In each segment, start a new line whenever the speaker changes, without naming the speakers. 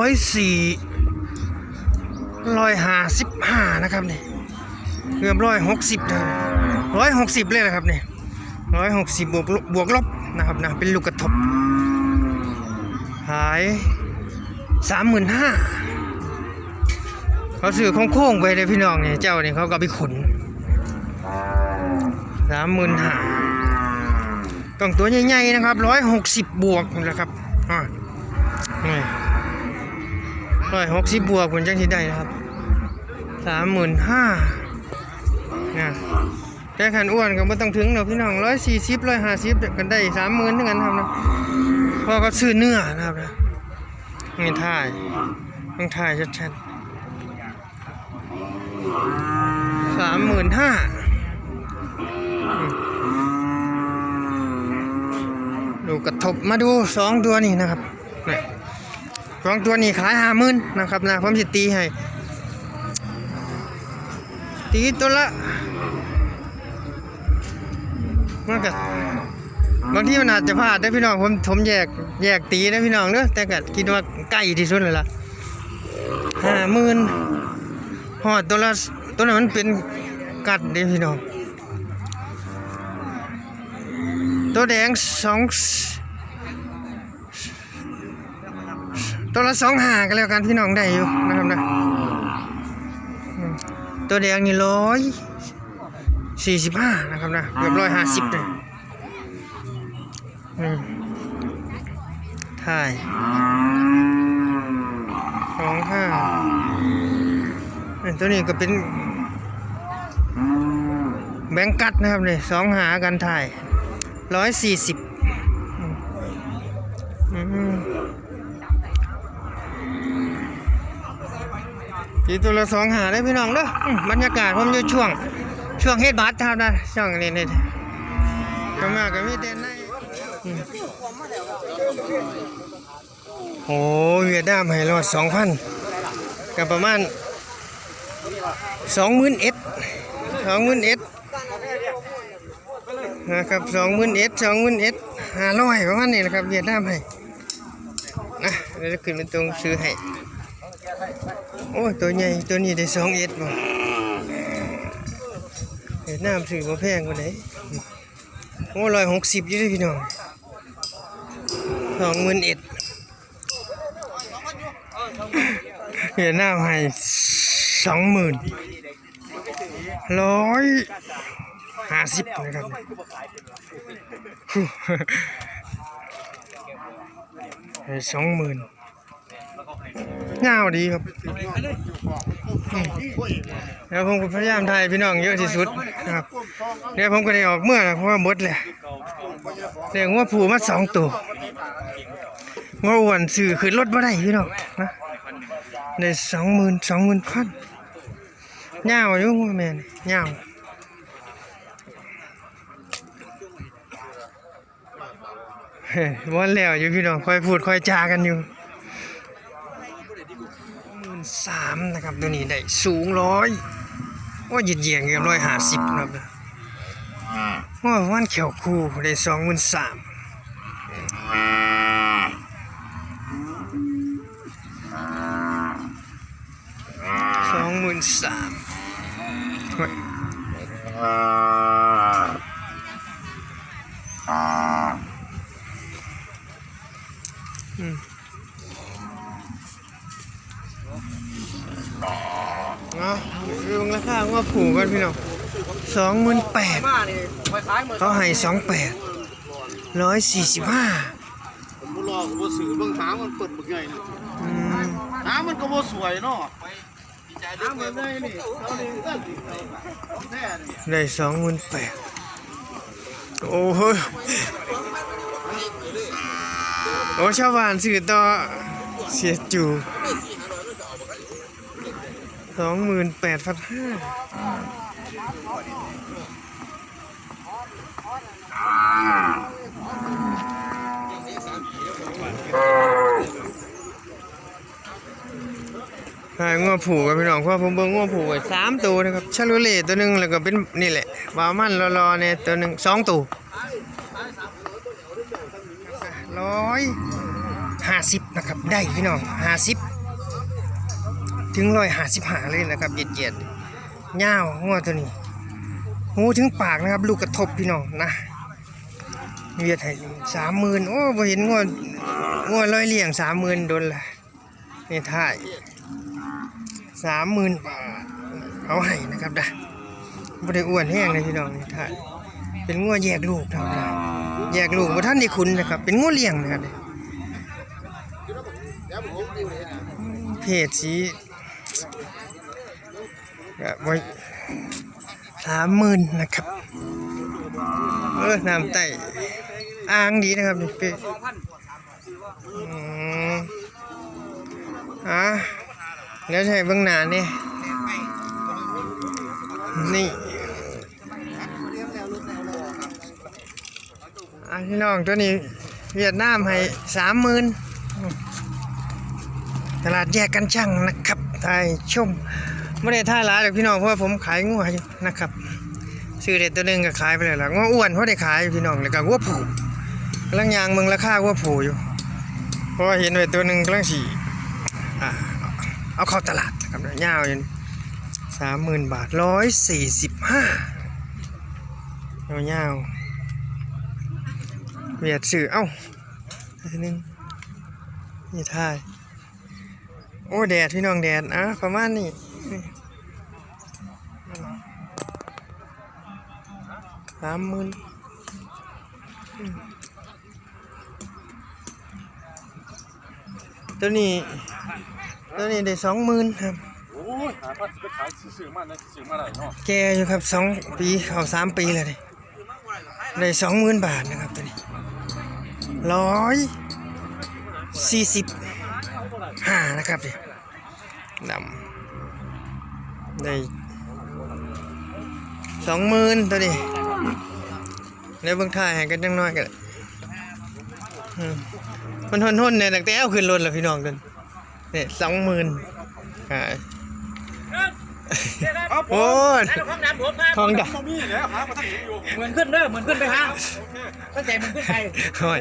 155นะครับนี่เกือบ160นะ160เลยนะครับนี่160บวกลบนะครับนะเป็นลูกกระทบขาย35,000เขาซื้อโค้งๆไปเลยพี่น้องเนี่ยเจ้านี่เขาก็ไปขน35,000ต้องตัวใหญ่ๆนะครับ160บวกนะครับ160บวกคุณจังที่ได้นะครับ35,000นะแต่ขันอ้วนก็ไม่ต้องถึงหรอกพี่น้อง140 150กันได้30,000ทั้งนั้นครับนะเพราะเขาซื้อเนื้อนะครับนะนี่ต้องถ่ายชัดๆ35,000ดูกระทบมาดู2ตัวนี้นะครับ2ตัวนี้ขาย50,000นะครับนะผมจะตีให้ตีตัวละมันก็บางทีมันอาจจะพลาดได้พี่น้องผมแยกตีได้พี่น้องเด้อแต่ก็คิดว่าใกล้ที่สุดเลยล่ะ50,000หอดตัวนั้นมันเป็นกัดเด้พี่น้องตัวแดงตัวละ25กันแล้วกันพี่น้องได้อยู่นะครับนะตัวแดงนี่145นะครับนะเกือบ150เลยถ่าย25ตัวนี้ก็เป็นแบงกัดนะครับเนี่ย25กันถ่าย140ทีตัวละ25ได้พี่น้องเด้อบรรยากาศผมอยู่ช่วงเฮ็ดบัตรครับนะช่วงนี้ก็มาก็มีเต้นในโอ้เวียดนามให้รอด 2,000ก็ประมาณ20,000นะครับ20,000 500ประมาณนี้นะครับเวียดนามให้นะเดี๋ยวขึ้นเป็นตรงซื้อให้โอ้ตัวใหญ่ตัวนี้ได้2,000บ่เวียดนามซื้อบ่แพงกว่าไหนโอ้160อยู่เด้อพี่น้อง20,000เวียดนามให้20,000 150นะครับให้20,000ยาวดีครับแล้วผมก็พยายามถ่ายพี่น้องเยอะที่สุดนะครับเดี๋ยวผมก็ได้ออกเมื่อนะเพราะว่าหมดเลยเดี๋ยวงัวผูมา2ตัวงัวอ้วนซื้อขึ้นรถมาได้พี่น้องนะได้20,000 ยาวอยู่แม่นยาววันแล้วอยู่พี่น้องค่อยพูดค่อยจากันอยู่13,000นะครับตัวนี้ได้สูง100ว่าเหยียดเกือบ150ครับว่าวันเขียวคู่ได้23,000เรื่องราคาว่าผูกกันพี่น้อง28,000เขาให้28,000 145
ผมรอกูสื่อเบื้องหางมันเปิดบึกใหญ่นะหางมันก็บ่สวยเนาะหางมันได้นี่เขาเลี้ยงกัน
ได้28,000โอ้โหโอ้ชาวบ้านซื้อต่อเสียจู28,500ใช่งัวผูกกับพี่น้องเพราะผมเบิ่งงัวผูกไว้3ตัวนะครับชาลูเล่ตัวนึงแล้วก็เป็นนี่แหละบามันรอๆเนี่ยตัวนึง2ตัว150นะครับได้พี่น้อง50 ถึง155เลยนะครับเหยียดๆยาวงัวตัวนี้หูถึงปากนะครับลูกกระทบพี่น้องนะเวียดให้30,000โอ้บ่เห็นงัวร้อยเลี้ยง30,000โดนละนี่ถ่าย30,000 บาทเอาให้นะครับนะบ่ได้อ้วนแห้งเลยพี่น้องนี่ถ่ายเป็นงัวแยกลูกนะครับนะแยกลูกบ่ทันได้ขุนนะครับเป็นงัวเลี้ยงนะครับเพศสีก็ไว้30,000นะครับน้ำไต่อ่างดีนะครับนี่เป็นแล้วใช้เบื้องหน้านี่พี่น้องตัวนี้เวียดนามให้30,000ตลาดแยกกันช่างนะครับถ่ายชมไม่ได้ท่าร้ายหรอกพี่น้องเพราะว่าผมขายงัวอยู่นะครับซื้อเด็ดตัวหนึ่งก็ขายไปเลยล่ะงัวอ้วนเพราะได้ขายพี่น้องแล้วก็งัวผูกำลังยางเมืองราคางัวผูอยู่เพราะว่าเห็นไว้ตัวหนึ่งกำลังฉี่เอาเข้าตลาดนะครับยาวอยู่30,000 บาท145ยาวเวียดสื่อทีนึงนี่ท่ายโอ้แดดพี่น้องแดดประมาณนี้30,000ตัวนี้ได้20,000ครับ
โอ้ยหาพัดไปขายซื้อมาได้ซื้อมาได้เนาะ
แกอยู่ครับ2 ปีเข้า3 ปีเลยได้ 20,000 บาทนะครับตัวนี้145นะครับดิดำได้20,000ตัวนี้แล้วเบิ่งถ่ายให้กันจังน้อยกันมันทนเนี่ยตั้งแต่เอาขึ้นรถแล้วพี่น้องกันนี่20,000โอ้ยทองดำ
เหมือนขึ้นเด้อเหมือนขึ้นไปฮะตั้งแต่มันขึ้นไป
ห้อย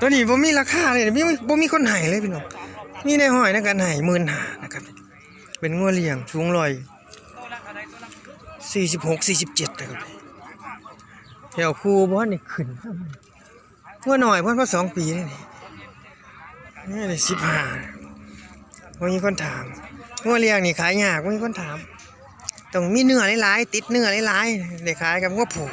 ตัวนี้บ่มีราคาเลยบ่มีคนให้เลยพี่น้องมีได้ห้อยในการให้15,000นะครับเป็นงัวเลี้ยงสูง146-47นะครับแถวคูบ่ทันได้ขึ้นงัวน้อยเพิ่นพอ2 ปีนี่ได้15บ่มีคนถามงัวเลี้ยงนี่ขายยากบ่มีคนถามต้องมีเนื้อหลายๆติดเนื้อหลายๆได้ขายกับงัวผูก